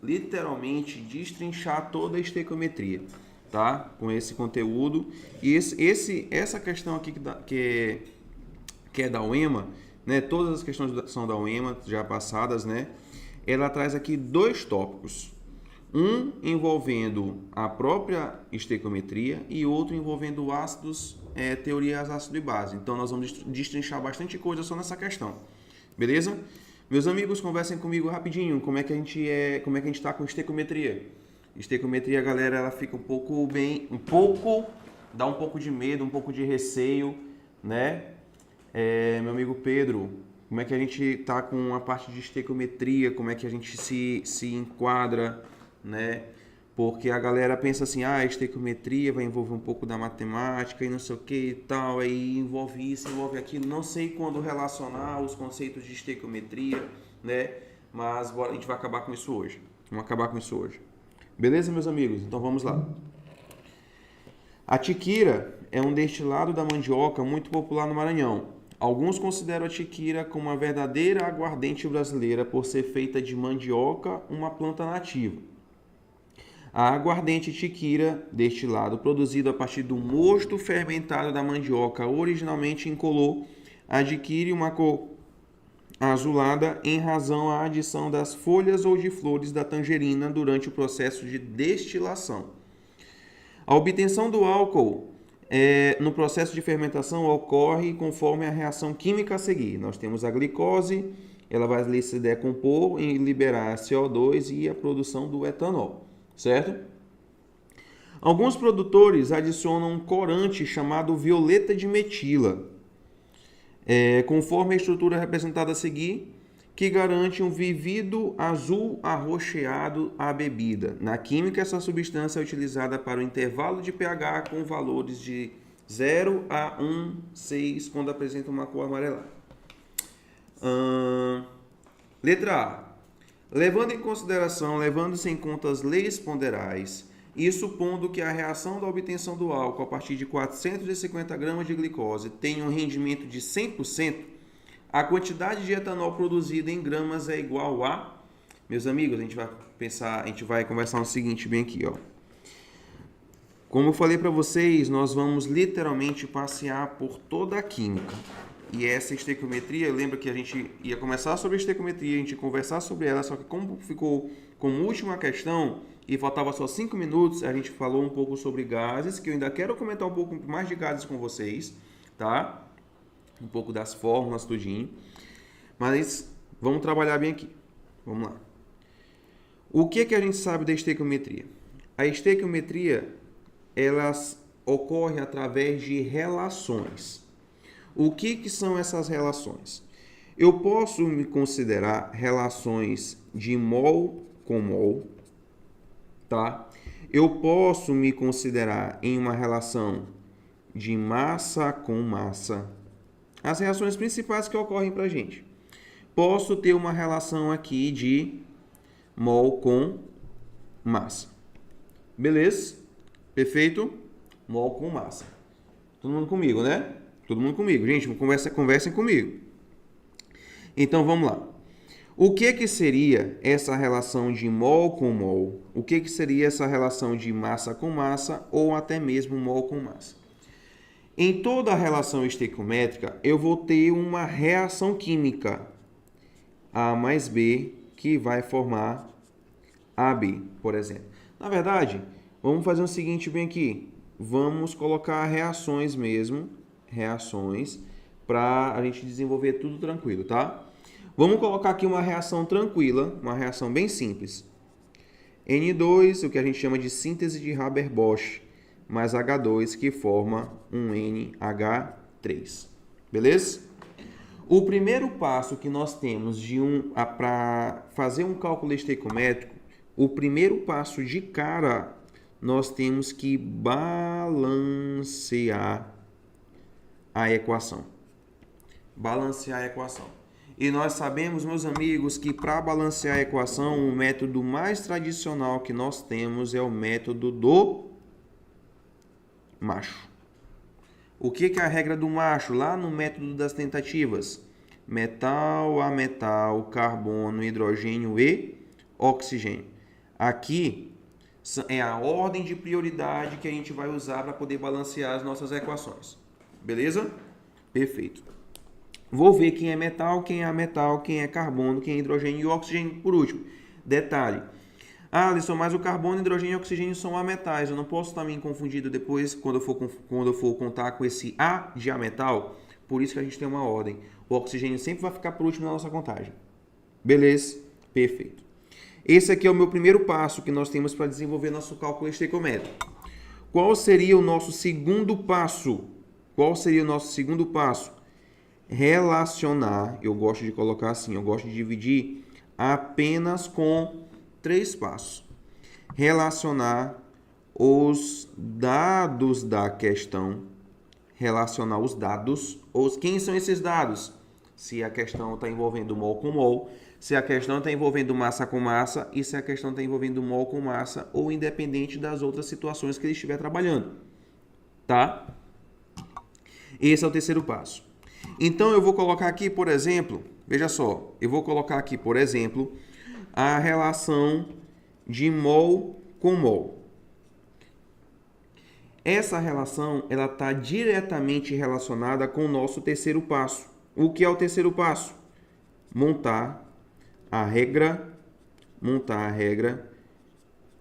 literalmente destrinchar toda a estequiometria, tá? Com esse conteúdo. E essa questão aqui que é da UEMA, né? Todas as questões são da UEMA, já passadas, né? Ela traz aqui dois tópicos. Um envolvendo a própria estequiometria e outro envolvendo ácidos, teorias ácido e base. Então, nós vamos destrinchar bastante coisa só nessa questão. Beleza? Meus amigos, conversem comigo rapidinho. Como é que a gente está com estequiometria? Estequiometria, galera, ela fica dá um pouco de medo, um pouco de receio, né? Meu amigo Pedro, como é que a gente está com a parte de estequiometria? Como é que a gente se enquadra, né? Porque a galera pensa assim, a estequiometria vai envolver um pouco da matemática e não sei o que e tal, aí envolve isso, envolve aquilo, não sei quando relacionar os conceitos de estequiometria, né? Mas bora, a gente vai acabar com isso hoje. Vamos acabar com isso hoje. Beleza, meus amigos? Então vamos lá. A tiquira é um destilado da mandioca muito popular no Maranhão. Alguns consideram a tiquira como uma verdadeira aguardente brasileira por ser feita de mandioca, uma planta nativa. A aguardente tiquira, destilado produzido a partir do mosto fermentado da mandioca, originalmente incolor, adquire uma cor azulada em razão à adição das folhas ou de flores da tangerina durante o processo de destilação. A obtenção do álcool no processo de fermentação ocorre conforme a reação química a seguir. Nós temos a glicose, ela vai se decompor e liberar CO2 e a produção do etanol. Certo? Alguns produtores adicionam um corante chamado violeta de metila, conforme a estrutura representada a seguir, que garante um vivido azul arroxeado à bebida. Na química, essa substância é utilizada para o intervalo de pH com valores de 0 a 1,6 quando apresenta uma cor amarelada. Letra A. Levando-se em conta as leis ponderais e supondo que a reação da obtenção do álcool a partir de 450 gramas de glicose tenha um rendimento de 100%, a quantidade de etanol produzida em gramas é igual a... Meus amigos, a gente vai conversar o seguinte bem aqui, ó. Como eu falei para vocês, nós vamos literalmente passear por toda a química. E essa estequiometria, lembra que a gente ia começar sobre a estequiometria, a gente ia conversar sobre ela, só que como ficou como última questão e faltava só 5 minutos, a gente falou um pouco sobre gases, que eu ainda quero comentar um pouco mais de gases com vocês, tá? Um pouco das fórmulas, tudinho. Mas vamos trabalhar bem aqui. Vamos lá. O que a gente sabe da estequiometria? A estequiometria, ela ocorre através de relações. O que são essas relações? Eu posso me considerar relações de mol com mol, tá? Eu posso me considerar em uma relação de massa com massa. As reações principais que ocorrem para a gente. Posso ter uma relação aqui de mol com massa. Beleza? Perfeito? Mol com massa. Todo mundo comigo, né? Todo mundo comigo. Gente, conversem comigo. Então, vamos lá. O que seria essa relação de mol com mol? O que seria essa relação de massa com massa ou até mesmo mol com massa? Em toda a relação estequiométrica, eu vou ter uma reação química, A mais B, que vai formar AB, por exemplo. Na verdade, vamos fazer o seguinte bem aqui. Vamos colocar reações mesmo, para a gente desenvolver tudo tranquilo, tá? Vamos colocar aqui uma reação tranquila, uma reação bem simples. N2, o que a gente chama de síntese de Haber-Bosch, mais H2, que forma um NH3. Beleza? O primeiro passo que nós temos para fazer um cálculo estequiométrico, o primeiro passo de cara, nós temos que balancear a equação. Balancear a equação. E nós sabemos, meus amigos, que para balancear a equação, o método mais tradicional que nós temos é o método do macho. O que é a regra do macho? Lá no método das tentativas. Metal a metal, carbono, hidrogênio e oxigênio. Aqui é a ordem de prioridade que a gente vai usar para poder balancear as nossas equações. Beleza? Perfeito. Vou ver quem é metal, quem é ametal, quem é carbono, quem é hidrogênio e oxigênio por último. Detalhe. Ah, Alisson, mas o carbono, hidrogênio e oxigênio são ametais. Eu não posso estar me confundindo depois quando eu for contar com esse A de ametal. Por isso que a gente tem uma ordem. O oxigênio sempre vai ficar por último na nossa contagem. Beleza? Perfeito. Esse aqui é o meu primeiro passo que nós temos para desenvolver nosso cálculo estequiométrico. Qual seria o nosso segundo passo? Qual seria o nosso segundo passo? Relacionar, eu gosto de colocar assim, eu gosto de dividir apenas com 3 passos. Relacionar os dados da questão. Relacionar os dados. Quem são esses dados? Se a questão está envolvendo mol com mol, se a questão está envolvendo massa com massa e se a questão está envolvendo mol com massa ou independente das outras situações que ele estiver trabalhando. Tá? Esse é o terceiro passo. Então, eu vou colocar aqui, por exemplo, veja só, eu vou colocar aqui, por exemplo, a relação de mol com mol. Essa relação, ela está diretamente relacionada com o nosso terceiro passo. O que é o terceiro passo? Montar a regra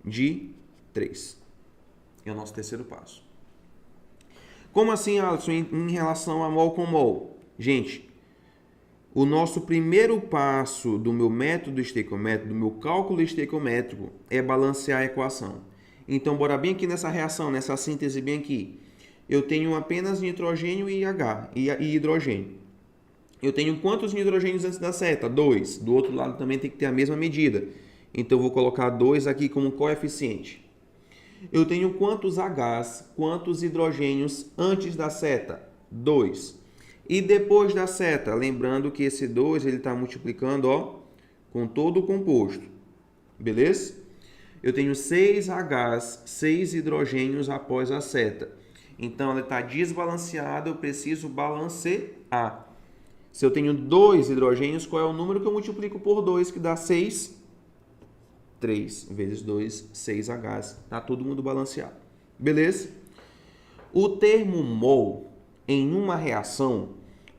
de 3. É o nosso terceiro passo. Como assim, Alisson, em relação a mol com mol? Gente, o nosso primeiro passo do meu método estequiométrico, do meu cálculo estequiométrico, é balancear a equação. Então, bora bem aqui nessa reação, nessa síntese bem aqui. Eu tenho apenas nitrogênio e hidrogênio. Eu tenho quantos nitrogênios antes da seta? 2. Do outro lado também tem que ter a mesma medida. Então, eu vou colocar 2 aqui como coeficiente. Eu tenho quantos Hs, quantos hidrogênios antes da seta? 2. E depois da seta? Lembrando que esse 2 ele está multiplicando com todo o composto. Beleza? Eu tenho 6 Hs, 6 hidrogênios após a seta. Então, ela está desbalanceada, eu preciso balancear. Se eu tenho 2 hidrogênios, qual é o número que eu multiplico por 2, que dá 6? 3 vezes 2, 6Hs. Tá todo mundo balanceado. Beleza? O termo mol, em uma reação,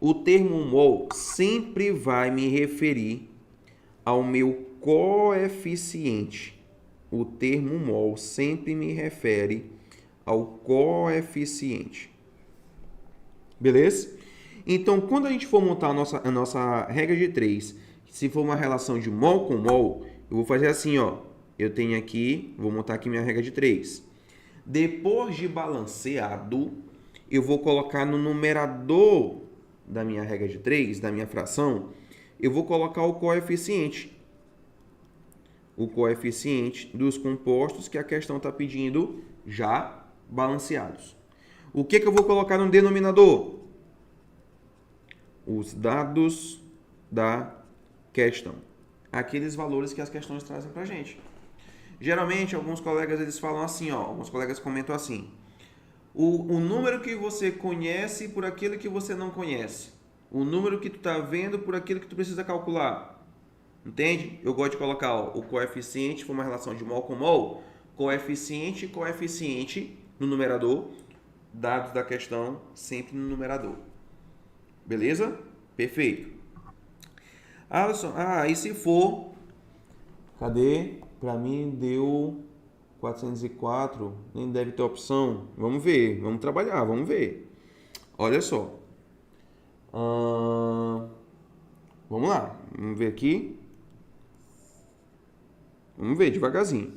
o termo mol sempre vai me referir ao meu coeficiente. O termo mol sempre me refere ao coeficiente. Beleza? Então, quando a gente for montar a nossa regra de 3, se for uma relação de mol com mol, eu vou fazer assim, ó. Eu tenho aqui, vou montar aqui minha regra de 3. Depois de balanceado, eu vou colocar no numerador da minha regra de 3, da minha fração, eu vou colocar o coeficiente. O coeficiente dos compostos que a questão está pedindo já balanceados. O que eu vou colocar no denominador? Os dados da questão. Aqueles valores que as questões trazem para a gente. Geralmente, alguns colegas eles falam assim, ó, alguns colegas comentam assim, o número que você conhece por aquilo que você não conhece. O número que tu está vendo por aquilo que tu precisa calcular. Entende? Eu gosto de colocar o coeficiente, for uma relação de mol com mol, coeficiente, coeficiente no numerador, dados da questão sempre no numerador. Beleza? Perfeito. Alisson, e se for... Cadê? Para mim deu 404, nem deve ter opção. Vamos ver, vamos trabalhar, vamos ver. Olha só. Vamos lá, vamos ver aqui. Vamos ver devagarzinho.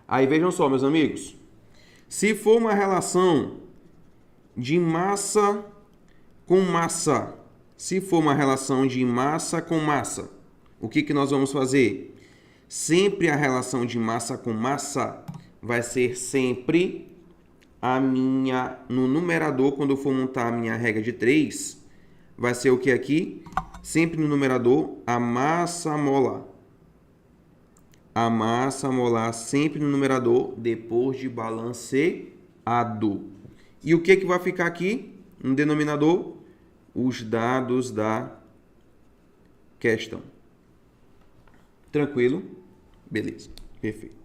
Aí vejam só, meus amigos. Se for uma relação de massa com massa, se for uma relação de massa com massa, o que nós vamos fazer? Sempre a relação de massa com massa vai ser sempre no numerador, quando eu for montar a minha regra de 3, vai ser o que aqui? Sempre no numerador, a massa molar. A massa molar sempre no numerador, depois de balanceado. E o que vai ficar aqui no denominador? Os dados da questão. Tranquilo? Beleza, perfeito.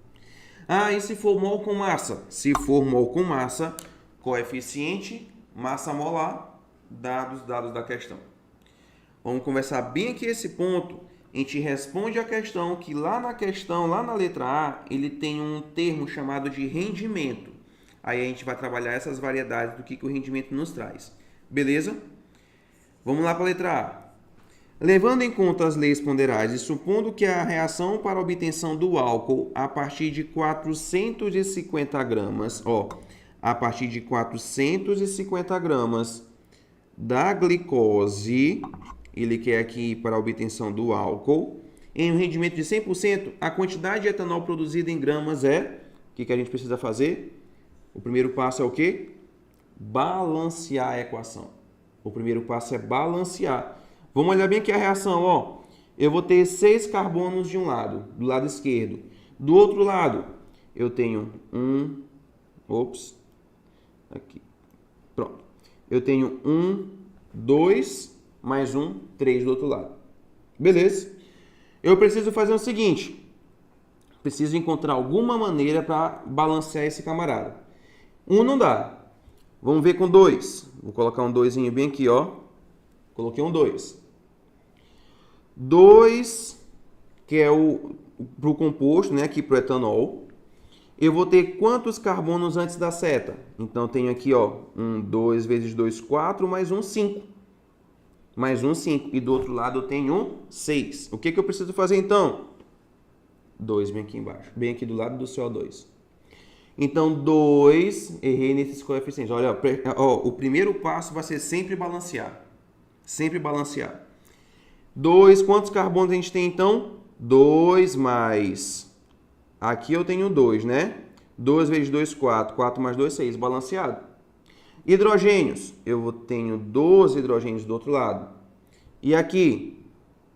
Ah, e se for mol com massa? Se for mol com massa, coeficiente, massa molar, dados da questão. Vamos conversar bem aqui esse ponto. A gente responde a questão que lá na questão, lá na letra A, ele tem um termo chamado de rendimento. Aí a gente vai trabalhar essas variedades do que o rendimento nos traz. Beleza? Vamos lá para a letra A. Levando em conta as leis ponderais e supondo que a reação para a obtenção do álcool a partir de 450 gramas, a partir de 450 gramas da glicose, ele quer aqui para a obtenção do álcool, em um rendimento de 100%, a quantidade de etanol produzida em gramas é... O que a gente precisa fazer? O primeiro passo é o quê? Balancear a equação. O primeiro passo é balancear. Vamos olhar bem aqui a reação, Eu vou ter 6 carbonos de um lado, do lado esquerdo. Do outro lado, eu tenho aqui. Pronto. Eu tenho 2, mais 3 do outro lado. Beleza? Eu preciso fazer o seguinte. Preciso encontrar alguma maneira para balancear esse camarada. 1 não dá. Vamos ver com 2. Vou colocar um 2 bem aqui, Coloquei um 2. 2, que é para o composto, né? Aqui para o etanol. Eu vou ter quantos carbonos antes da seta? Então, tenho aqui, 2 vezes 2, 4, mais 5. Mais 5. E do outro lado eu tenho 6. O que eu preciso fazer, então? 2 bem aqui embaixo. Bem aqui do lado do CO2. Então, 2, errei nesses coeficientes. Olha, o primeiro passo vai ser sempre balancear. Sempre balancear. 2, quantos carbonos a gente tem, então? 2 mais... Aqui eu tenho 2, né? 2 vezes 2, 4. 4 mais 2, 6. Balanceado. Hidrogênios. Eu tenho 12 hidrogênios do outro lado. E aqui...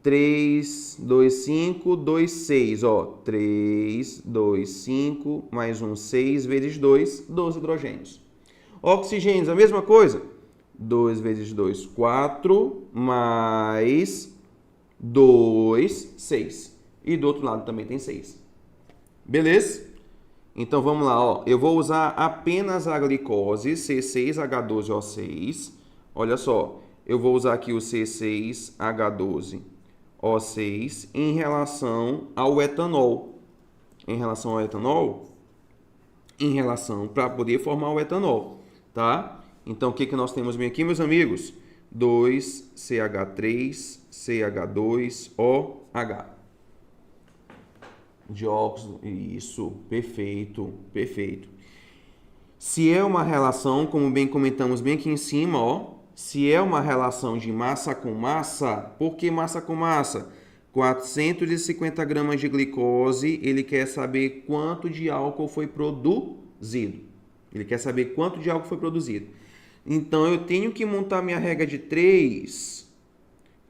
3, 2, 5, 2, 6. 3, 2, 5, mais 6 vezes 2, 12 hidrogênios. Oxigênios, a mesma coisa? 2 vezes 2, 4, mais 2, 6. E do outro lado também tem 6. Beleza? Então, vamos lá. Eu vou usar apenas a glicose, C6H12O6. Olha só, eu vou usar aqui o C6H12O6 em relação ao etanol. Em relação ao etanol? Em relação para poder formar o etanol, tá? Então, o que nós temos bem aqui, meus amigos? 2CH3, CH2OH. Dióxido, isso, perfeito, perfeito. Se é uma relação, como bem comentamos bem aqui em cima, se é uma relação de massa com massa, por que massa com massa? 450 gramas de glicose, ele quer saber quanto de álcool foi produzido. Ele quer saber quanto de álcool foi produzido. Então, eu tenho que montar minha regra de 3,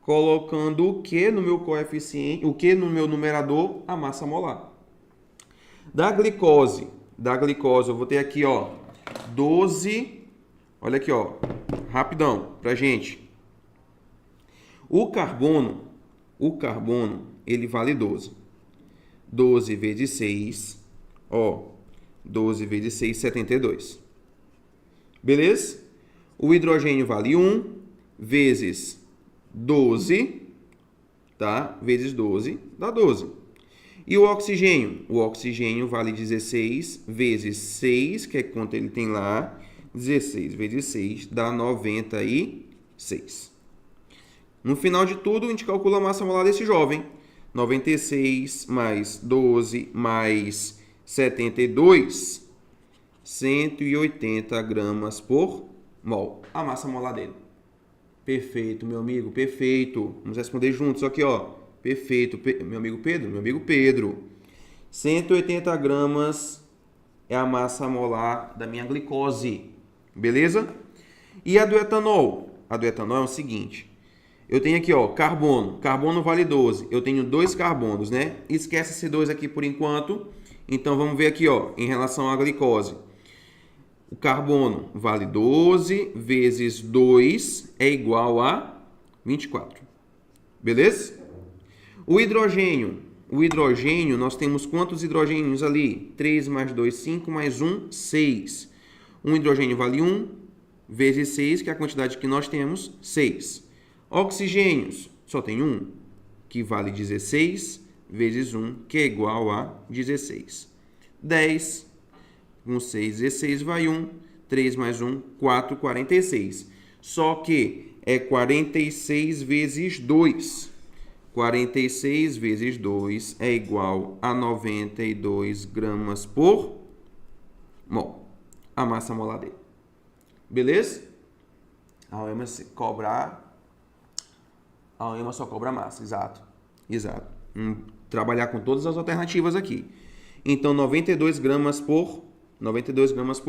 colocando o que no meu coeficiente, o que no meu numerador? A massa molar. Da glicose eu vou ter aqui, 12, olha aqui, rapidão, pra gente. O carbono, ele vale 12. 12 vezes 6, 12 vezes 6, 72. Beleza? O hidrogênio vale 1 vezes 12, tá? Vezes 12, dá 12. E o oxigênio? O oxigênio vale 16 vezes 6, que é quanto ele tem lá. 16 vezes 6 dá 96. No final de tudo, a gente calcula a massa molar desse jovem. 96 mais 12 mais 72, 180 gramas por mol. A massa molar dele. Perfeito, meu amigo, perfeito. Vamos responder juntos aqui, Perfeito, meu amigo Pedro? Meu amigo Pedro. 180 gramas é a massa molar da minha glicose. Beleza? E a do etanol? A do etanol é o seguinte. Eu tenho aqui, carbono. Carbono vale 12. Eu tenho 2 carbonos, né? Esquece esse 2 aqui por enquanto. Então, vamos ver aqui, em relação à glicose. O carbono vale 12 vezes 2 é igual a 24. Beleza? O hidrogênio o hidrogênio, nós temos quantos hidrogênios ali? 3 mais 2, 5, mais 1, 6. Um hidrogênio vale 1 vezes 6, que é a quantidade que nós temos, 6. Oxigênios, só tem 1, que vale 16, vezes 1, que é igual a 16. 10, com 6, 16 vai 1, 3 mais 1, 4, 46. Só que é 46 vezes 2. 46 vezes 2 é igual a 92 gramas por mol. A massa molar dele. Beleza? A UEMA só cobra massa, exato. Exato. Trabalhar com todas as alternativas aqui. Então, 92 gramas por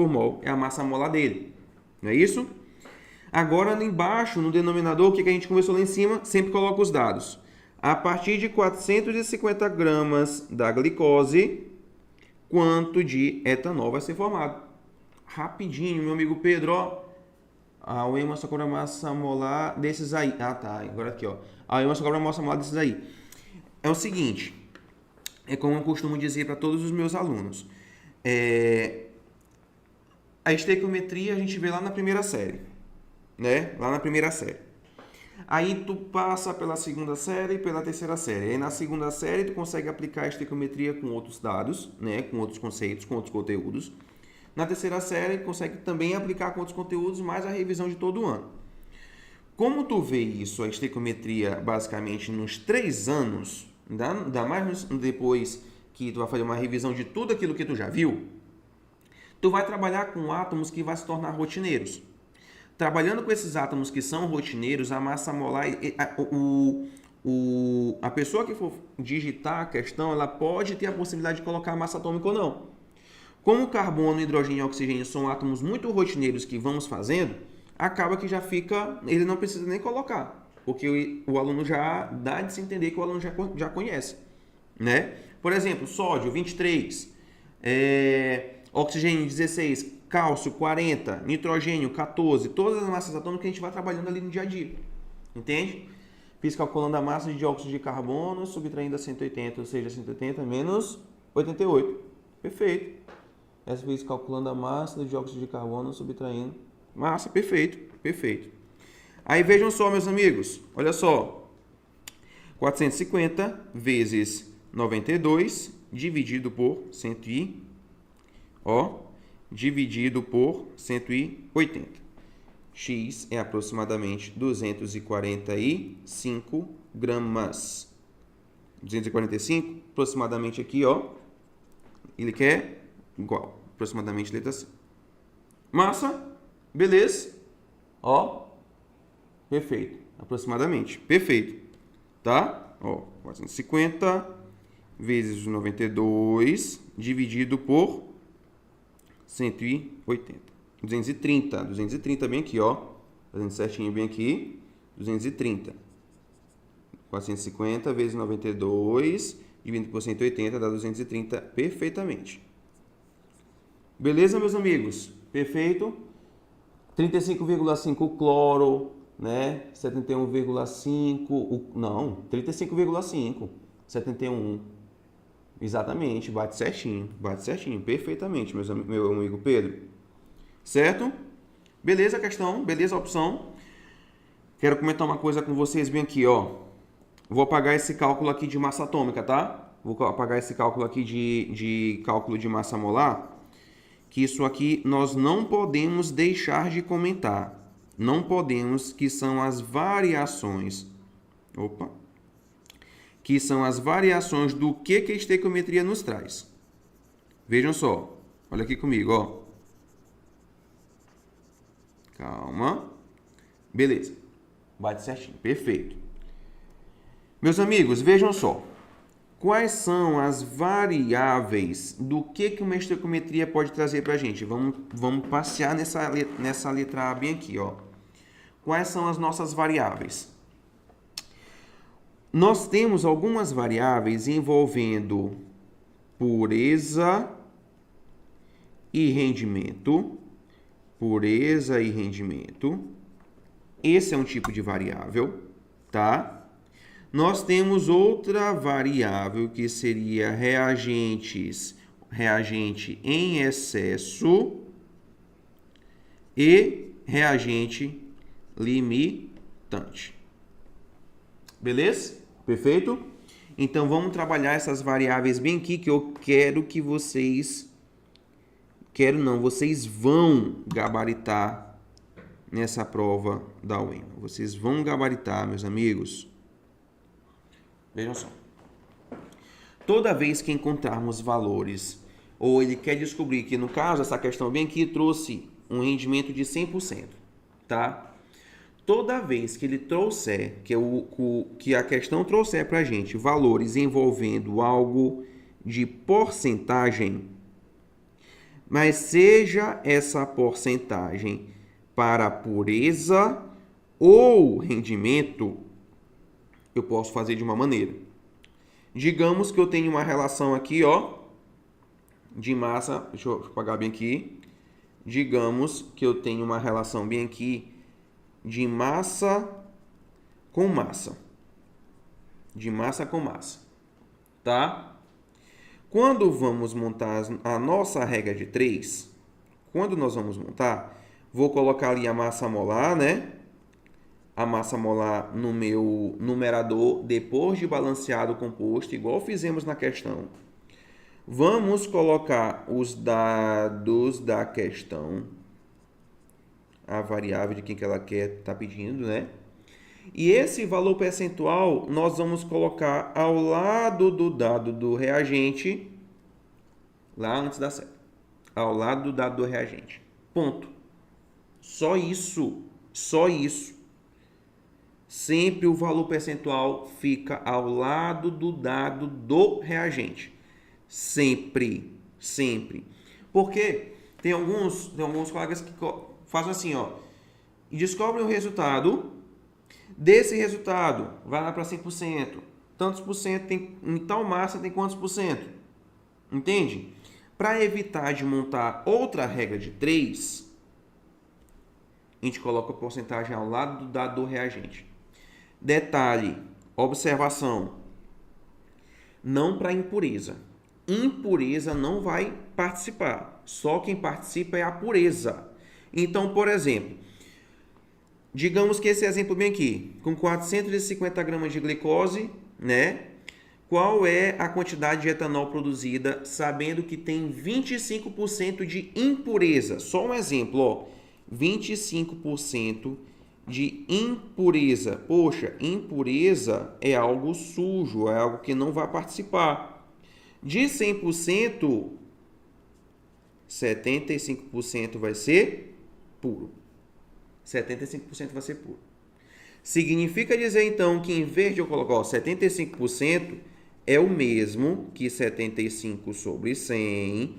mol é a massa molar dele. Não é isso? Agora, ali embaixo, no denominador, o que a gente conversou lá em cima, sempre coloca os dados. A partir de 450 gramas da glicose, quanto de etanol vai ser formado? Rapidinho, meu amigo Pedro, ó. A UEMA só cobra massa molar desses aí. Ah, tá. Agora aqui, ó. A UEMA só cobra massa molar desses aí. É o seguinte. É como eu costumo dizer para todos os meus alunos. A estequiometria a gente vê lá na primeira série. Né? Lá na primeira série. Aí tu passa pela segunda série e pela terceira série. Aí na segunda série tu consegue aplicar a estequiometria com outros dados, né? Com outros conceitos, com outros conteúdos. Na terceira série, consegue também aplicar com outros conteúdos, mais a revisão de todo o ano. Como tu vê isso, a estequiometria, basicamente, nos 3 anos, ainda mais depois que tu vai fazer uma revisão de tudo aquilo que tu já viu, tu vai trabalhar com átomos que vai se tornar rotineiros. Trabalhando com esses átomos que são rotineiros, a massa molar, a pessoa que for digitar a questão, ela pode ter a possibilidade de colocar a massa atômica ou não. Como carbono, hidrogênio e oxigênio são átomos muito rotineiros que vamos fazendo, acaba que já fica, ele não precisa nem colocar, porque o aluno já dá de se entender que o aluno já conhece, né? Por exemplo, sódio 23, oxigênio 16, cálcio 40, nitrogênio 14, todas as massas atômicas que a gente vai trabalhando ali no dia a dia, entende? Fiz calculando a massa de dióxido de carbono, subtraindo a 180, ou seja, 180 menos 88, perfeito. Essa vez calculando a massa do dióxido de carbono, subtraindo massa, perfeito, perfeito. Aí vejam só, meus amigos, olha só, 450 vezes 92 dividido por 180. X é aproximadamente 245 gramas. 245, aproximadamente aqui, ó, ele quer igual, aproximadamente letra C. Massa, beleza? Ó, perfeito, aproximadamente, perfeito, tá? Ó, 450 vezes 92 dividido por 180. 230 bem aqui, ó, fazendo certinho bem aqui, 230. 450 vezes 92 dividido por 180 dá 230 perfeitamente. Beleza, meus amigos? Perfeito. 35,5 o cloro, né? 71,5, não, 35,5, 71. Exatamente, bate certinho, perfeitamente, meu amigo Pedro. Certo? Beleza a questão, beleza a opção. Quero comentar uma coisa com vocês bem aqui, ó. Vou apagar esse cálculo aqui de massa atômica, tá? Vou apagar esse cálculo aqui de cálculo de massa molar. Que isso aqui nós não podemos deixar de comentar. Não podemos, que são as variações. Que são as variações do que a estequiometria nos traz. Vejam só. Olha aqui comigo, ó. Calma. Beleza. Bate certinho. Perfeito. Meus amigos, vejam só. Quais são as variáveis do que uma estequiometria pode trazer para a gente? Vamos passear nessa letra A bem aqui, ó. Quais são as nossas variáveis? Nós temos algumas variáveis envolvendo pureza e rendimento. Pureza e rendimento. Esse é um tipo de variável, tá? Nós temos outra variável que seria reagente em excesso e reagente limitante. Beleza? Perfeito? Então, vamos trabalhar essas variáveis bem aqui que eu quero que vocês... vocês vão gabaritar nessa prova da UEMA. Vocês vão gabaritar, meus amigos. Vejam só. Toda vez que encontrarmos valores, ou ele quer descobrir que, no caso, essa questão bem aqui trouxe um rendimento de 100%, tá? Toda vez que ele trouxer, que a questão trouxer para a gente valores envolvendo algo de porcentagem, mas seja essa porcentagem para pureza ou rendimento, eu posso fazer de uma maneira. Digamos que eu tenho uma relação aqui, ó, de massa, deixa eu apagar bem aqui. Digamos que eu tenho uma relação bem aqui de massa com massa. De massa com massa, tá? Quando vamos montar a nossa regra de 3, quando nós vamos montar, vou colocar ali a massa molar, né? A massa molar no meu numerador, depois de balanceado o composto, igual fizemos na questão. Vamos colocar os dados da questão, a variável de quem que ela quer tá pedindo, né? E esse valor percentual nós vamos colocar ao lado do dado do reagente, lá antes da seta, ao lado do dado do reagente. Ponto. Só isso. Só isso. Sempre o valor percentual fica ao lado do dado do reagente. Sempre. Sempre. Porque tem alguns colegas que fazem assim, ó. E descobrem o resultado. Desse resultado, vai lá para 100%. Tantos por cento tem, em tal massa tem quantos por cento? Entende? Para evitar de montar outra regra de 3, a gente coloca a porcentagem ao lado do dado do reagente. Detalhe, observação. Não para impureza. Impureza não vai participar. Só quem participa é a pureza. Então, por exemplo, digamos que esse exemplo bem aqui, com 450 gramas de glicose, né? Qual é a quantidade de etanol produzida, sabendo que tem 25% de impureza? Só um exemplo, ó. 25% de impureza. Poxa, impureza é algo sujo, é algo que não vai participar. De 100%, 75% vai ser puro. 75% vai ser puro. Significa dizer, então, que em vez de eu colocar 75%, é o mesmo que 75 sobre 100,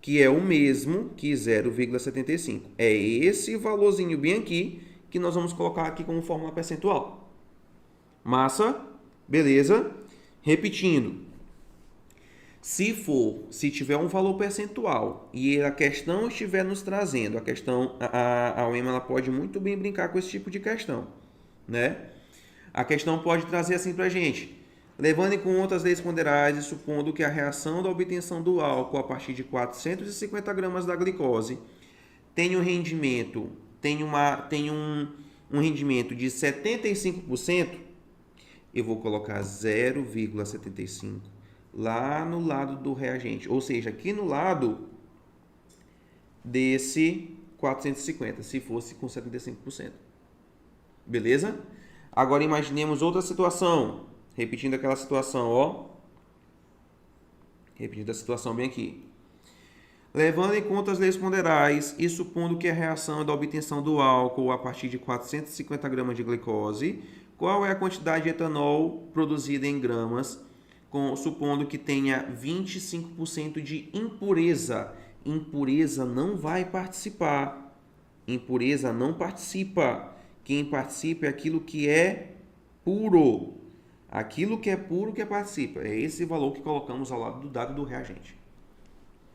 que é o mesmo que 0,75. É esse valorzinho bem aqui que nós vamos colocar aqui como fórmula percentual. Massa, beleza? Repetindo. Se tiver um valor percentual e a questão estiver nos trazendo, a UEMA ela pode muito bem brincar com esse tipo de questão, né? A questão pode trazer assim para a gente, levando em conta as leis ponderais e supondo que a reação da obtenção do álcool a partir de 450 gramas da glicose tem um rendimento, um rendimento de 75%, eu vou colocar 0,75 lá no lado do reagente, ou seja, aqui no lado desse 450, se fosse com 75%. Beleza? Agora imaginemos outra situação, repetindo aquela situação, ó. Repetindo a situação bem aqui. Levando em conta as leis ponderais e supondo que a reação é da obtenção do álcool a partir de 450 gramas de glicose, qual é a quantidade de etanol produzida em gramas, supondo que tenha 25% de impureza? Impureza não vai participar. Impureza não participa. Quem participa é aquilo que é puro. Aquilo que é puro que participa. É esse valor que colocamos ao lado do dado do reagente.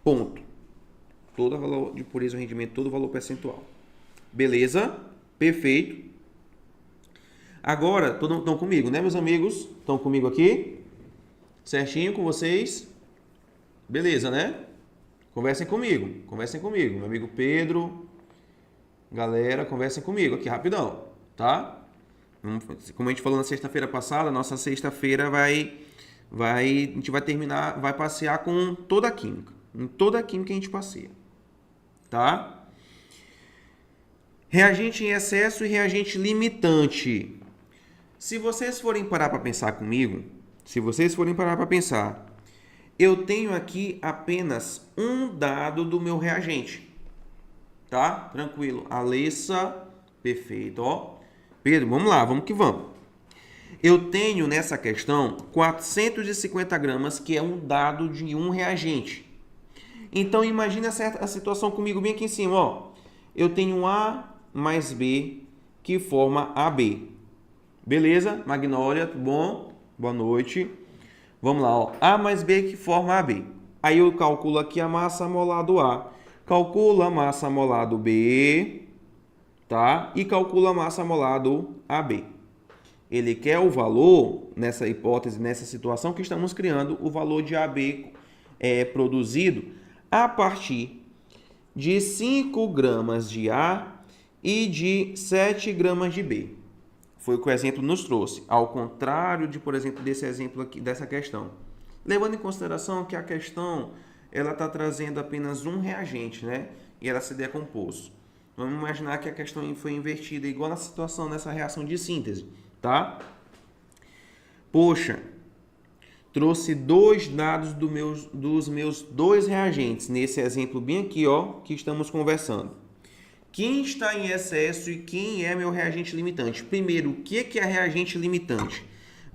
Ponto. Todo valor de pureza ou rendimento, todo valor percentual. Beleza? Perfeito. Agora, estão comigo, né, meus amigos? Estão comigo aqui? Certinho com vocês? Beleza, né? Conversem comigo, meu amigo Pedro, galera, conversem comigo aqui rapidão, tá? Como a gente falou na sexta-feira passada, nossa sexta-feira a gente vai terminar, vai passear com toda a química, em toda a química a gente passeia, tá? Reagente em excesso e reagente limitante. Se vocês forem parar para pensar comigo, eu tenho aqui apenas um dado do meu reagente. Tá? Tranquilo. Alessa, perfeito. Ó. Pedro, vamos lá, vamos que vamos. Eu tenho nessa questão 450 gramas, que é um dado de um reagente. Então, imagine a situação comigo bem aqui em cima. Ó. Eu tenho A mais B, que forma AB. Beleza? Magnólia, tudo bom? Boa noite. Vamos lá, ó. A mais B que forma AB. Aí eu calculo aqui a massa molar do A. Calculo a massa molar do B, tá? E calculo a massa molar do AB. Ele quer o valor, nessa hipótese, nessa situação que estamos criando, o valor de AB produzido a partir de 5 gramas de A e de 7 gramas de B. Foi o que o exemplo nos trouxe, ao contrário de, por exemplo, desse exemplo aqui, dessa questão. Levando em consideração que a questão ela está trazendo apenas um reagente, né? E ela se decompôs. Vamos imaginar que a questão foi invertida, igual na situação, nessa reação de síntese, tá? Poxa, trouxe dois dados dos meus dois reagentes, nesse exemplo bem aqui, ó, que estamos conversando. Quem está em excesso e quem é meu reagente limitante? Primeiro, o que é reagente limitante?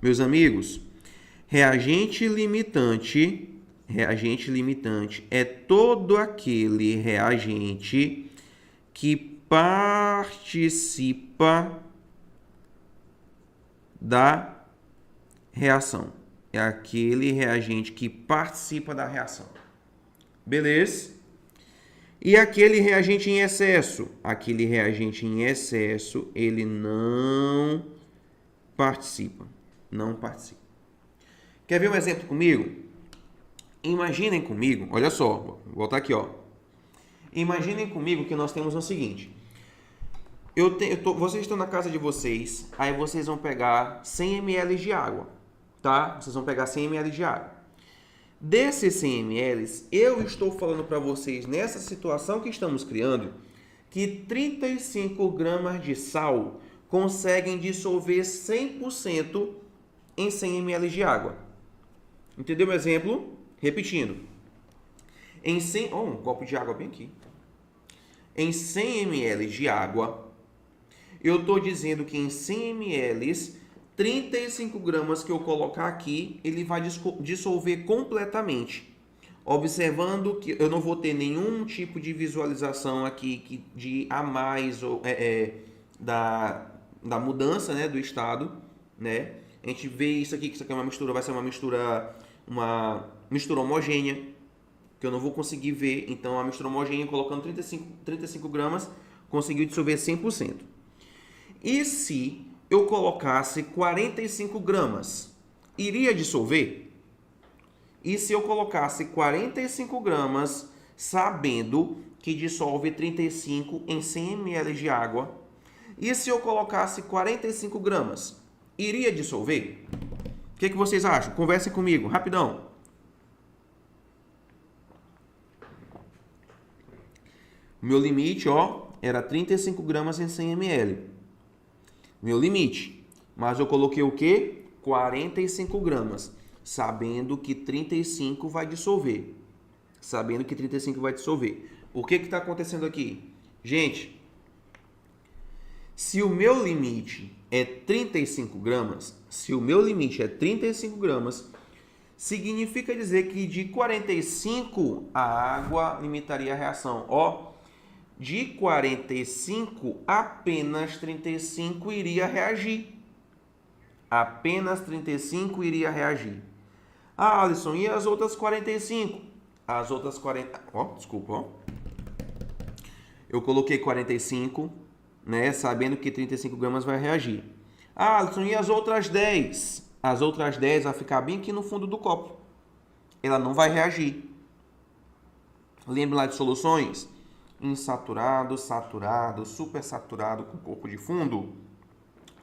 Meus amigos, reagente limitante é todo aquele reagente que participa da reação. É aquele reagente que participa da reação. Beleza? E aquele reagente em excesso? Aquele reagente em excesso, ele não participa. Não participa. Quer ver um exemplo comigo? Imaginem comigo, olha só, vou voltar aqui, ó. Imaginem comigo que nós temos o seguinte. Vocês estão na casa de vocês, aí vocês vão pegar 100 ml de água, tá? Vocês vão pegar 100 ml de água. Desses 100 ml, eu estou falando para vocês, nessa situação que estamos criando, que 35 gramas de sal conseguem dissolver 100% em 100 ml de água. Entendeu o exemplo? Repetindo. Em 100... um copo de água bem aqui. Em 100 ml de água, eu estou dizendo que em 100 ml... 35 gramas que eu colocar aqui, ele vai dissolver completamente. Observando que eu não vou ter nenhum tipo de visualização aqui de a mais ou, da mudança, né, do estado. Né? A gente vê isso aqui, que isso aqui é uma mistura, vai ser uma mistura homogênea, que eu não vou conseguir ver. Então, a mistura homogênea, colocando 35 gramas, conseguiu dissolver 100%. E se eu colocasse 45 gramas, iria dissolver? E se eu colocasse 45 gramas, sabendo que dissolve 35 em 100 ml de água? E se eu colocasse 45 gramas, iria dissolver? O que vocês acham? Conversem comigo, rapidão. O meu limite, ó, era 35 gramas em 100 ml. Meu limite. Mas eu coloquei o quê? 45 gramas. Sabendo que 35 vai dissolver. O que está acontecendo aqui? Gente, se o meu limite é 35 gramas, significa dizer que de 45 a água limitaria a reação. Ó, de 45, apenas 35 iria reagir. Ah, Alisson, e as outras 45? As outras 40... desculpa, Eu coloquei 45, né, sabendo que 35 gramas vai reagir. Ah, Alisson, e as outras 10? As outras 10 vão ficar bem aqui no fundo do copo. Ela não vai reagir. Lembra lá de soluções? Insaturado, saturado, supersaturado com corpo de fundo,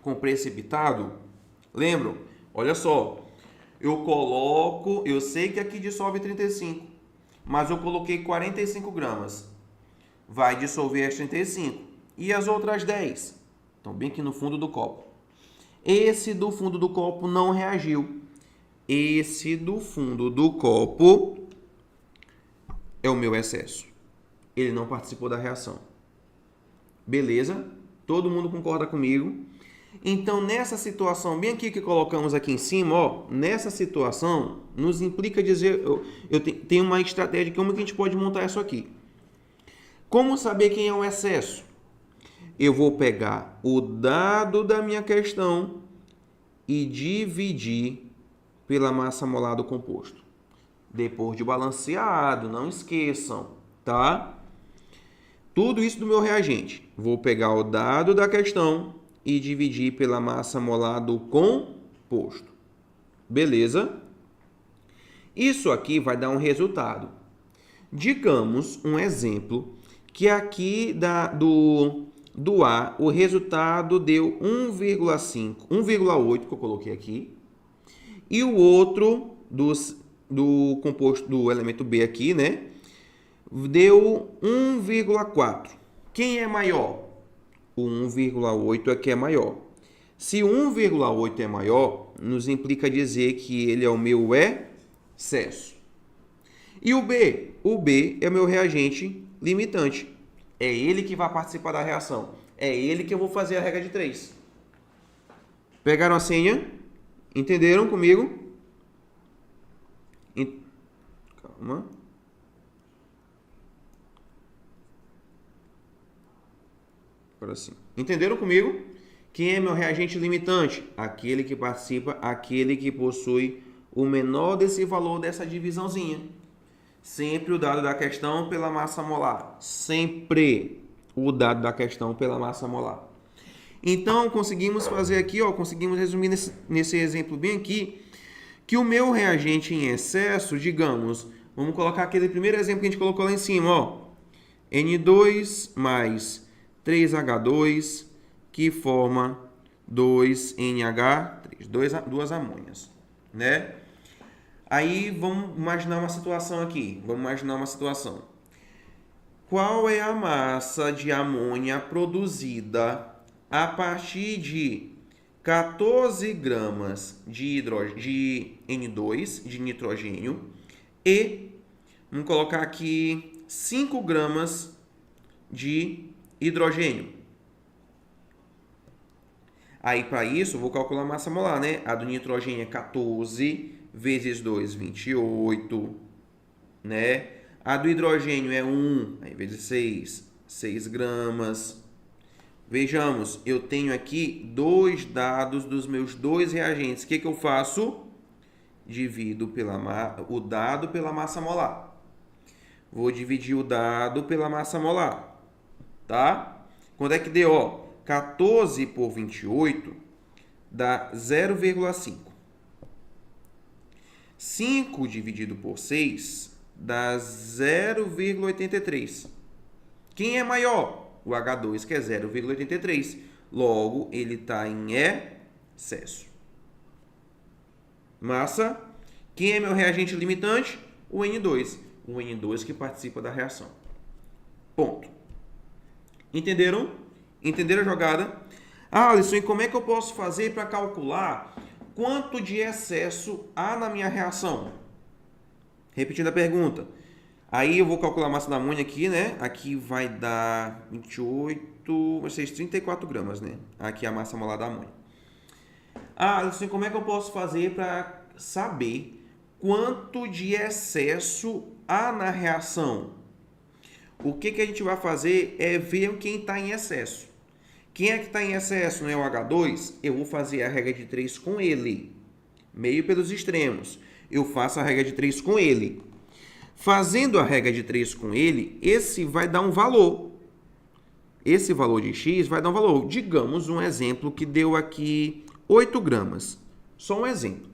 com precipitado. Lembram? Olha só. Eu sei que aqui dissolve 35, mas eu coloquei 45 gramas. Vai dissolver as 35. E as outras 10? Estão bem aqui no fundo do copo. Esse do fundo do copo não reagiu. Esse do fundo do copo é o meu excesso. Ele não participou da reação. Beleza? Todo mundo concorda comigo? Então, nessa situação, bem aqui que colocamos aqui em cima, ó, nessa situação, nos implica dizer, eu tenho uma estratégia, como que a gente pode montar isso aqui? Como saber quem é o excesso? Eu vou pegar o dado da minha questão e dividir pela massa molar do composto. Depois de balanceado, não esqueçam, tá? Tudo isso do meu reagente. Vou pegar o dado da questão e dividir pela massa molar do composto. Beleza? Isso aqui vai dar um resultado. Digamos um exemplo que aqui do A, o resultado deu 1,5, 1,8 que eu coloquei aqui. E o outro do composto do elemento B aqui, né? Deu 1,4. Quem é maior? O 1,8 é que é maior. Se 1,8 é maior, nos implica dizer que ele é o meu excesso. E o B? O B é o meu reagente limitante. É ele que vai participar da reação. É ele que eu vou fazer a regra de 3. Pegaram a senha? Entenderam comigo? Calma. Agora sim. Entenderam comigo? Quem é meu reagente limitante? Aquele que participa, aquele que possui o menor desse valor dessa divisãozinha. Sempre o dado da questão pela massa molar. Sempre o dado da questão pela massa molar. Então, conseguimos fazer aqui, ó, conseguimos resumir nesse exemplo bem aqui, que o meu reagente em excesso, digamos, vamos colocar aquele primeiro exemplo que a gente colocou lá em cima, ó. N2 mais 3H2, que forma 2NH3, duas amônias, né? Aí, vamos imaginar uma situação aqui. Vamos imaginar uma situação. Qual é a massa de amônia produzida a partir de 14 gramas de N2, de nitrogênio, e vamos colocar aqui 5 gramas de hidrogênio? Aí, para isso, eu vou calcular a massa molar, né? A do nitrogênio é 14 vezes 2, 28, né? A do hidrogênio é 1, aí vezes 6 gramas. Vejamos, eu tenho aqui dois dados dos meus dois reagentes. O que eu faço? Divido o dado pela massa molar. Vou dividir o dado pela massa molar, tá? Quando é que deu? Ó, 14 por 28 dá 0,5. 5 dividido por 6 dá 0,83. Quem é maior? O H2, que é 0,83. Logo, ele está em excesso. Massa. Quem é meu reagente limitante? O N2. O N2 que participa da reação. Ponto. Entenderam? Entenderam a jogada? Ah, Alisson, e como é que eu posso fazer para calcular quanto de excesso há na minha reação? Repetindo a pergunta. Aí eu vou calcular a massa da amônia aqui, né? Aqui vai dar 28, vai ser 34 gramas, né? Aqui a massa molar da amônia. Ah, assim, como é que eu posso fazer para saber quanto de excesso há na reação? O que a gente vai fazer é ver quem está em excesso. Quem é que está em excesso? Não é o H2? Eu vou fazer a regra de 3 com ele. Meio pelos extremos. Eu faço a regra de 3 com ele. Fazendo a regra de 3 com ele, esse vai dar um valor. Esse valor de x vai dar um valor. Digamos um exemplo que deu aqui 8 gramas. Só um exemplo.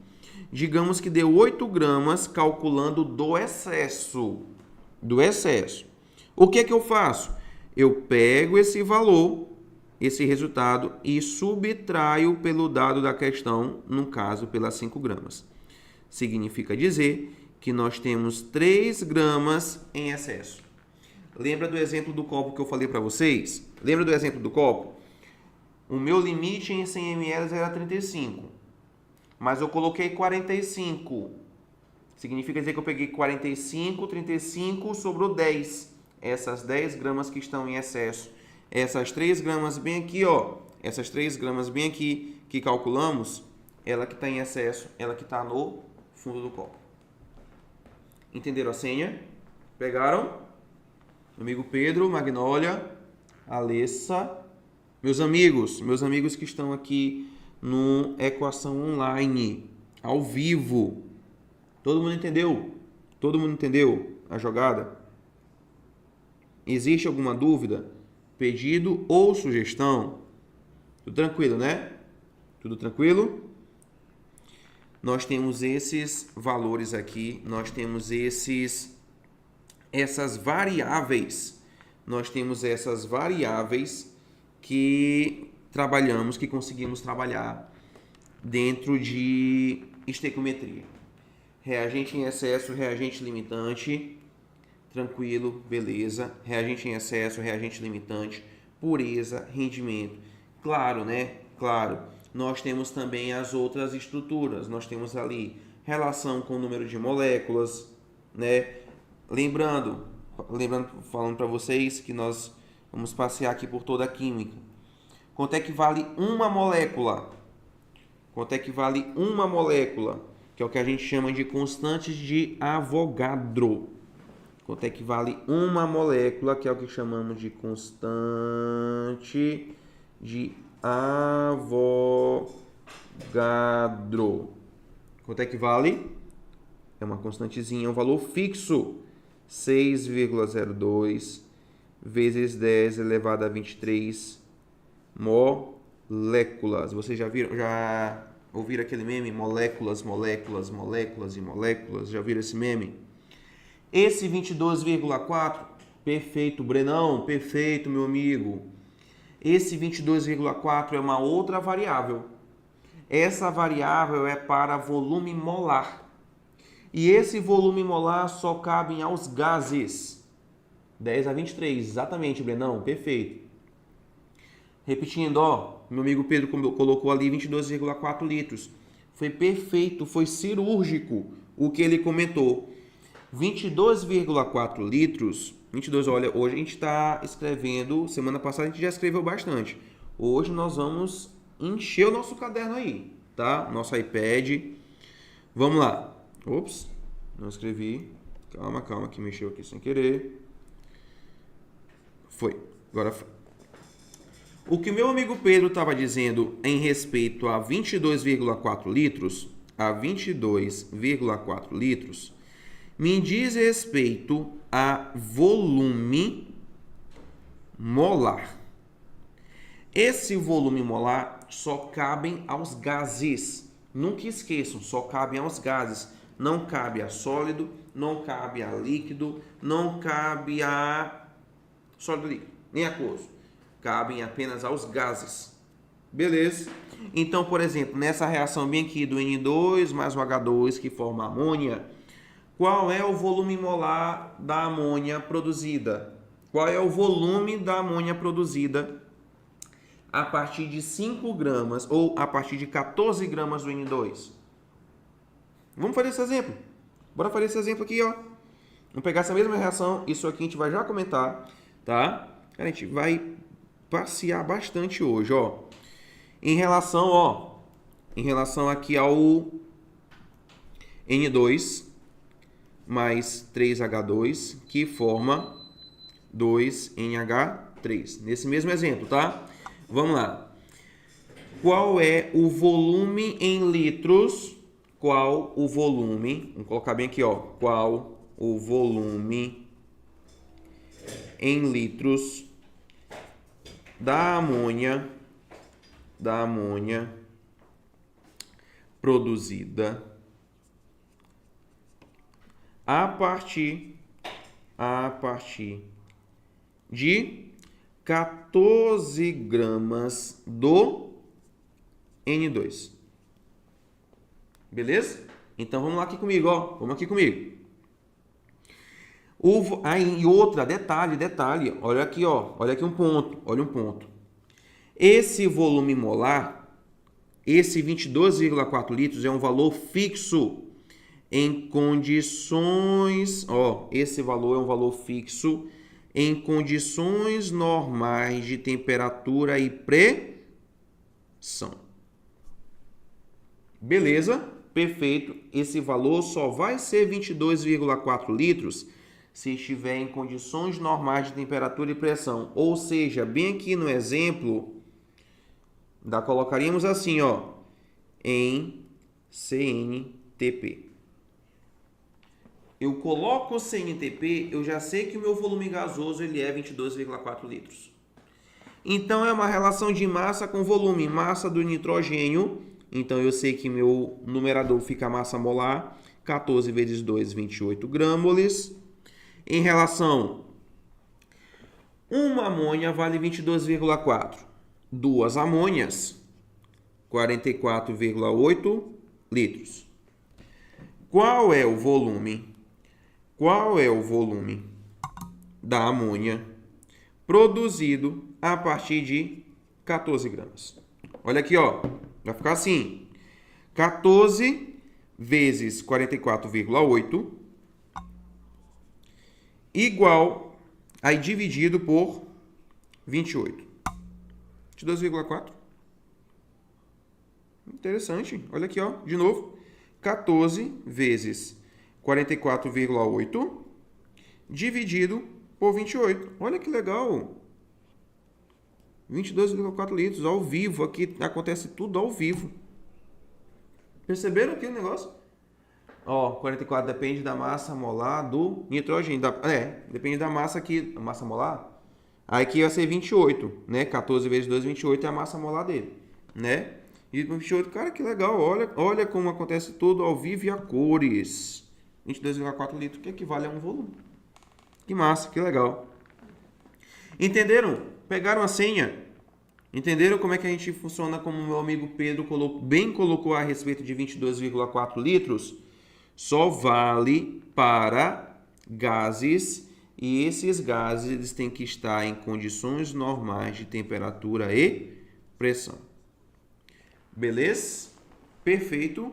Digamos que deu 8 gramas calculando do excesso. Do excesso. O que é que eu faço? Eu pego esse valor, esse resultado, e subtraio pelo dado da questão, no caso, pelas 5 gramas. Significa dizer que nós temos 3 gramas em excesso. Lembra do exemplo do copo que eu falei para vocês? Lembra do exemplo do copo? O meu limite em 100 ml era 35, mas eu coloquei 45. Significa dizer que eu peguei 45, 35, sobrou 10. Essas 10 gramas que estão em excesso. Essas 3 gramas bem aqui, ó. Essas 3 gramas bem aqui que calculamos, ela que está em excesso, ela que está no fundo do copo. Entenderam a senha? Pegaram? Meu amigo Pedro, Magnólia, Alessa, meus amigos que estão aqui no Equação Online, ao vivo. Todo mundo entendeu? Todo mundo entendeu a jogada? Existe alguma dúvida, pedido ou sugestão? Tudo tranquilo, né? Tudo tranquilo? Nós temos esses valores aqui, nós temos essas variáveis. Nós temos essas variáveis que trabalhamos, que conseguimos trabalhar dentro de estequiometria. Reagente em excesso, reagente limitante, tranquilo, beleza. Reagente em excesso, reagente limitante, pureza, rendimento. Claro, né? Claro. Nós temos também as outras estruturas. Nós temos ali relação com o número de moléculas, né? Lembrando, falando para vocês que nós vamos passear aqui por toda a química. Quanto é que vale uma molécula? Quanto é que vale uma molécula? Que é o que a gente chama de constantes de Avogadro. Quanto é que vale uma molécula, que é o que chamamos de constante de Avogadro. Quanto é que vale? É uma constantezinha, é um valor fixo. 6,02 vezes 10 elevado a 23 moléculas. Vocês já ouviram aquele meme? Moléculas, moléculas, moléculas e moléculas. Já viram esse meme? Esse 22,4, perfeito, Brenão, perfeito, meu amigo. Esse 22,4 é uma outra variável. Essa variável é para volume molar. E esse volume molar só cabe aos gases. 10 a 23, exatamente, Brenão, perfeito. Repetindo, ó, meu amigo Pedro colocou ali 22,4 litros. Foi perfeito, foi cirúrgico o que ele comentou. 22,4 litros, 22, olha, hoje a gente está escrevendo, semana passada a gente já escreveu bastante. Hoje nós vamos encher o nosso caderno aí, tá? Nosso iPad. Vamos lá. Ops, não escrevi. Calma, que mexeu aqui sem querer. Foi, agora foi. O que o meu amigo Pedro estava dizendo em respeito a 22,4 litros, me diz respeito a volume molar. Esse volume molar só cabe aos gases. Nunca esqueçam, só cabe aos gases. Não cabe a sólido, não cabe a líquido, não cabe a sólido líquido, nem aquoso. Cabem apenas aos gases. Beleza? Então, por exemplo, nessa reação bem aqui do N2 mais o H2 que forma amônia, qual é o volume molar da amônia produzida? Qual é o volume da amônia produzida a partir de 5 gramas ou a partir de 14 gramas do N2? Vamos fazer esse exemplo. Bora fazer esse exemplo aqui, ó. Vamos pegar essa mesma reação. Isso aqui a gente vai já comentar, tá? A gente vai passear bastante hoje, ó. Em relação aqui ao N2 mais 3H2, que forma 2NH3. Nesse mesmo exemplo, tá? Vamos lá. Qual é o volume em litros? Qual o volume? Vamos colocar bem aqui, ó. Qual o volume em litros da amônia produzida a partir de 14 gramas do N2. Beleza? Então vamos lá aqui comigo, ó. Vamos aqui comigo. E outra, detalhe. Olha aqui, ó. Olha aqui um ponto. Olha um ponto. Esse volume molar, esse 22,4 litros é um valor fixo em condições, ó, esse valor é um valor fixo em condições normais de temperatura e pressão. Beleza? Perfeito. Esse valor só vai ser 22,4 litros se estiver em condições normais de temperatura e pressão. Ou seja, bem aqui no exemplo, colocaríamos assim, ó, em CNTP. Eu coloco o CNTP, eu já sei que o meu volume gasoso ele é 22,4 litros. Então, é uma relação de massa com volume. Massa do nitrogênio, então eu sei que meu numerador fica massa molar, 14 vezes 2, 28 gramoles. Em relação, uma amônia vale 22,4. Duas amônias, 44,8 litros. Qual é o volume? Qual é o volume da amônia produzido a partir de 14 gramas? Olha aqui, ó. Vai ficar assim. 14 vezes 44,8 igual, aí dividido por 28. 22,4. Interessante. Olha aqui, ó. De novo. 14 vezes 44,8 dividido por 28. Olha que legal. 22,4 litros ao vivo. Aqui acontece tudo ao vivo. Perceberam aqui o negócio? Ó, 44 depende da massa molar do nitrogênio. Depende da massa aqui. A massa molar? Aí aqui vai ser 28, né? 14 vezes 2, 28 é a massa molar dele, né? E 28, cara, que legal. Olha como acontece tudo ao vivo e a cores. 22,4 litros, que equivale a um volume. Que massa, que legal. Entenderam? Pegaram a senha? Entenderam como é que a gente funciona, como o meu amigo Pedro bem colocou a respeito de 22,4 litros? Só vale para gases, e esses gases eles têm que estar em condições normais de temperatura e pressão. Beleza? Perfeito.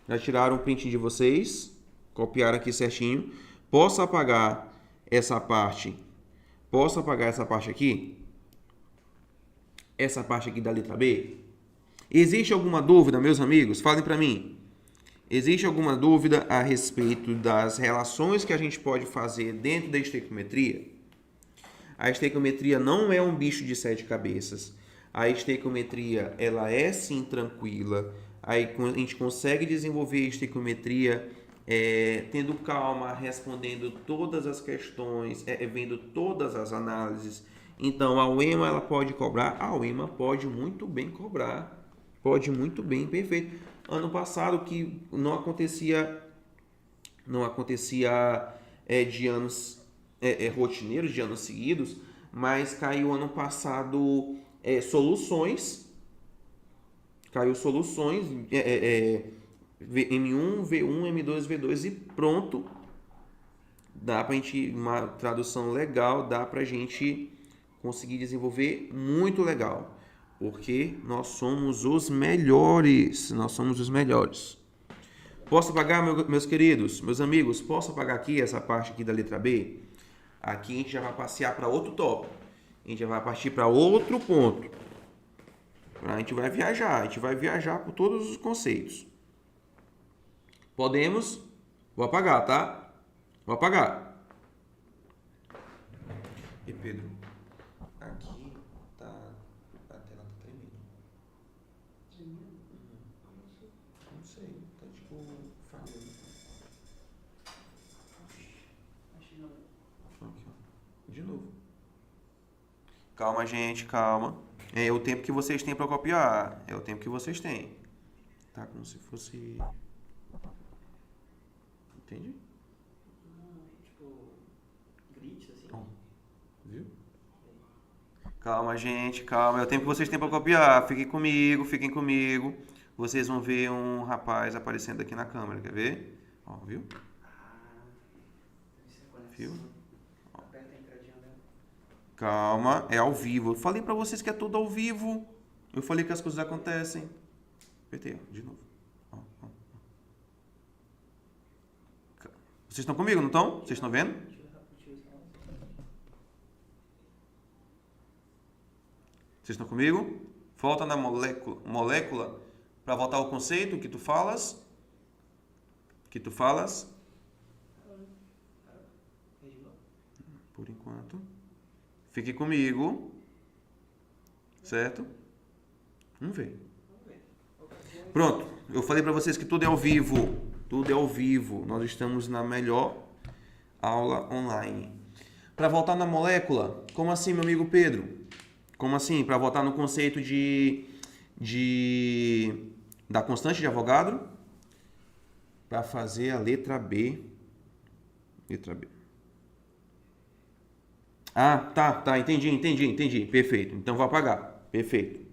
Já tiraram o print de vocês, copiaram aqui certinho. Posso apagar essa parte? Posso apagar essa parte aqui? Essa parte aqui da letra B? Existe alguma dúvida, meus amigos? Falem para mim. Existe alguma dúvida a respeito das relações que a gente pode fazer dentro da estequiometria? A estequiometria não é um bicho de 7 cabeças. A estequiometria, ela é sim tranquila. Aí a gente consegue desenvolver a estequiometria tendo calma, respondendo todas as questões, vendo todas as análises. Então, a UEMA ela pode cobrar? A UEMA pode muito bem cobrar. Pode muito bem, perfeito. Ano passado que não acontecia de anos rotineiros, de anos seguidos, mas caiu ano passado soluções. Caiu soluções M1, V1, M2, V2 e pronto. Dá pra gente, uma tradução legal, dá pra gente conseguir desenvolver muito legal. Porque nós somos os melhores. Nós somos os melhores. Posso apagar, meus queridos, meus amigos? Posso apagar aqui essa parte aqui da letra B? Aqui a gente já vai passear para outro tópico. A gente já vai partir para outro ponto. A gente vai viajar por todos os conceitos. Podemos? Vou apagar, tá? Vou apagar. E Pedro, aqui tá... a tela tá tremendo. Não sei, tá tipo falhando. Aqui, ó. De novo. Calma, gente, calma. É o tempo que vocês têm para copiar. É o tempo que vocês têm. Tá como se fosse... Entende? Tipo, glitch, assim. Ó, viu? Calma, gente, calma. É o tempo que vocês têm para copiar. Fiquem comigo, fiquem comigo. Vocês vão ver um rapaz aparecendo aqui na câmera. Quer ver? Ó, viu? Viu? Aperta a entradinha dela. Calma, é ao vivo. Eu falei para vocês que é tudo ao vivo. Eu falei que as coisas acontecem. Apertei, ó, de novo. Ó, ó, ó. Vocês estão comigo, não estão? Vocês estão vendo? Vocês estão comigo? Volta na molécula para voltar ao conceito que tu falas. Que tu falas. Por enquanto. Fique comigo. Certo? Vamos ver. Pronto. Eu falei para vocês que tudo é ao vivo. Tudo é ao vivo. Nós estamos na melhor aula online. Para voltar na molécula, como assim, meu amigo Pedro? Como assim? Para voltar no conceito da constante de Avogadro? Para fazer a letra B. Letra B. Ah, tá, entendi. Perfeito. Então vou apagar. Perfeito.